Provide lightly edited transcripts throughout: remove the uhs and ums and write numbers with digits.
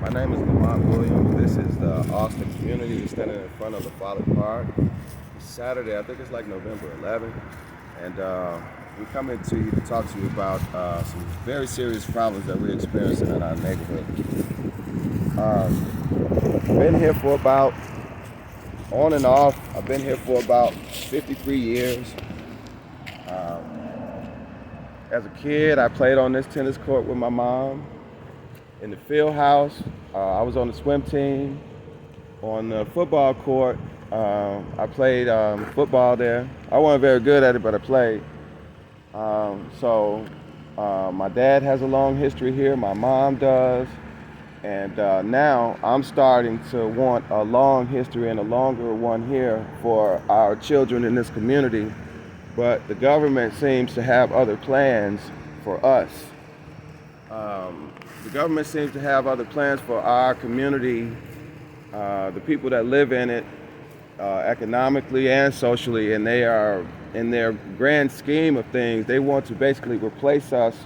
My name is Lamont Williams. This is the Austin community standing in front of the Follet Park. It's Saturday, I think it's like November 11th. And we're coming to you to talk to you about some very serious problems that we're experiencing in our neighborhood. Been here for about, on and off, I've been here for about 53 years. Um, as a kid, I played on this tennis court with my mom. In the field house, I was on the swim team. On the football court, I played football there. I wasn't very good at it, but I played. My dad has a long history here. My mom does. And now I'm starting to want a long history and a longer one here for our children in this community. But the government seems to have other plans for us. The government seems to have other plans for our community, the people that live in it, economically and socially, and they are, in their grand scheme of things, they want to basically replace us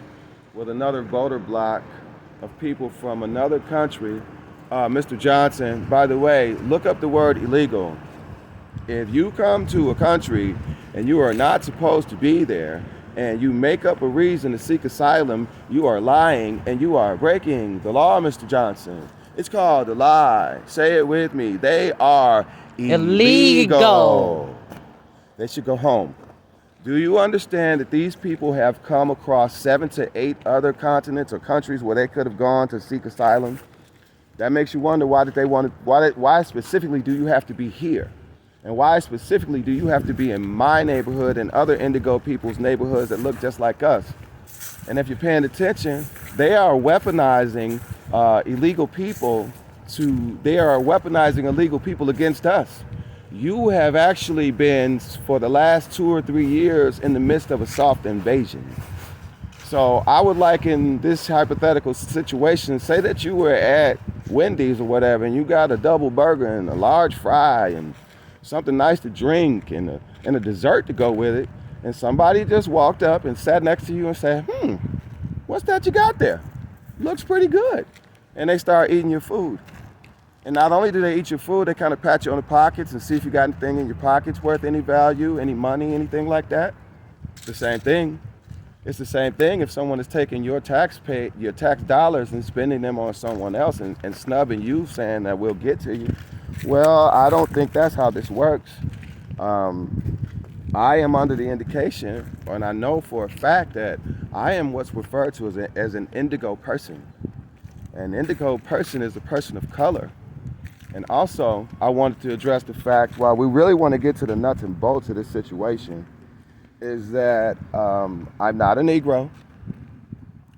with another voter block of people from another country. Mr. Johnson, by the way, look up the word illegal. If you come to a country and you are not supposed to be there, and you make up a reason to seek asylum, you are lying and you are breaking the law, Mr. Johnson. It's called a lie. Say it with me. They are illegal. They should go home. Do you understand that these people have come across 7 to 8 other continents or countries where they could have gone to seek asylum? That makes you wonder, why specifically do you have to be here? And why specifically do you have to be in my neighborhood and other indigo people's neighborhoods that look just like us? And if you're paying attention, they are weaponizing illegal people against us. You have actually been, for the last 2 or 3 years, in the midst of a soft invasion. So I would like, in this hypothetical situation, say that you were at Wendy's or whatever, and you got a double burger and a large fry and something nice to drink and a dessert to go with it, and somebody just walked up and sat next to you and said, what's that you got there? Looks pretty good. And they start eating your food. And not only do they eat your food, they kind of pat you on the pockets and see if you got anything in your pockets worth any value, any money, anything like that. It's the same thing. It's the same thing if someone is taking your tax dollars and spending them on someone else and snubbing you, saying that we'll get to you. Well, I don't think that's how this works. I am under the indication, and I know for a fact that I am what's referred to as an indigo person. An indigo person is a person of color. And also, I wanted to address the fact, while we really want to get to the nuts and bolts of this situation, is that I'm not a Negro,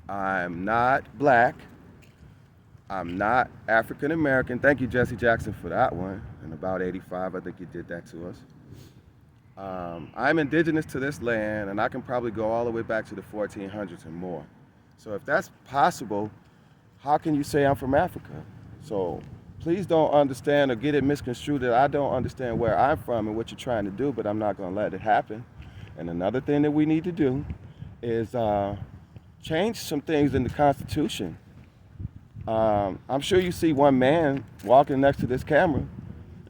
I'm not black, I'm not African American. Thank you, Jesse Jackson, for that one. In about 85, I think he did that to us. I'm indigenous to this land, and I can probably go all the way back to the 1400s and more. So if that's possible, how can you say I'm from Africa? So please don't understand or get it misconstrued that I don't understand where I'm from and what you're trying to do, but I'm not going to let it happen. And another thing that we need to do is change some things in the Constitution. I'm sure you see one man walking next to this camera,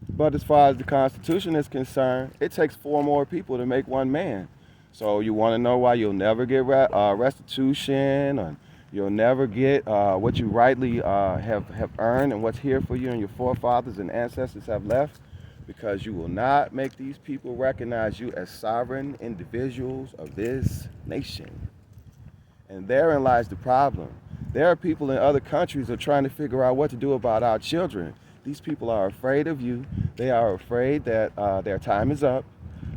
but as far as the Constitution is concerned, it takes 4 more people to make one man. So you want to know why you'll never get restitution, or you'll never get what you rightly have earned and what's here for you and your forefathers and ancestors have left? Because you will not make these people recognize you as sovereign individuals of this nation. And therein lies the problem. There are people in other countries that are trying to figure out what to do about our children. These people are afraid of you. They are afraid that their time is up.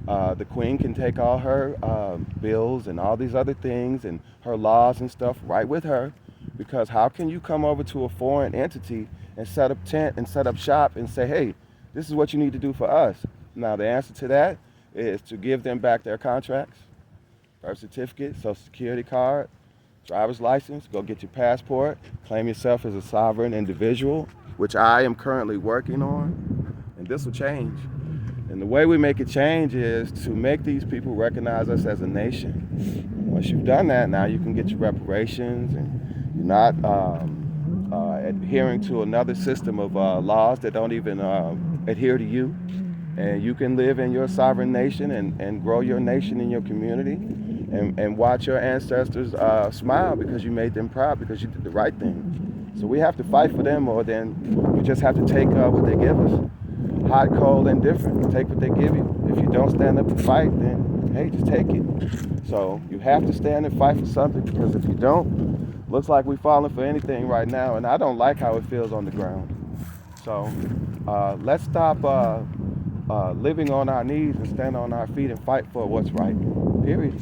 The Queen can take all her bills and all these other things and her laws and stuff right with her. Because how can you come over to a foreign entity and set up tent and set up shop and say, hey, this is what you need to do for us? Now, the answer to that is to give them back their contracts, birth certificate, social security card, driver's license, go get your passport, claim yourself as a sovereign individual, which I am currently working on, and this will change. And the way we make it change is to make these people recognize us as a nation. Once you've done that, now you can get your reparations, and you're not adhering to another system of laws that don't even adhere to you. And you can live in your sovereign nation and grow your nation in your community and watch your ancestors smile because you made them proud because you did the right thing. So we have to fight for them more than we just have to take what they give us. Hot, cold, and different. Take what they give you. If you don't stand up and fight, then hey, just take it. So you have to stand and fight for something, because if you don't, looks like we're falling for anything right now, and I don't like how it feels on the ground. So let's stop living on our knees and stand on our feet and fight for what's right. Period.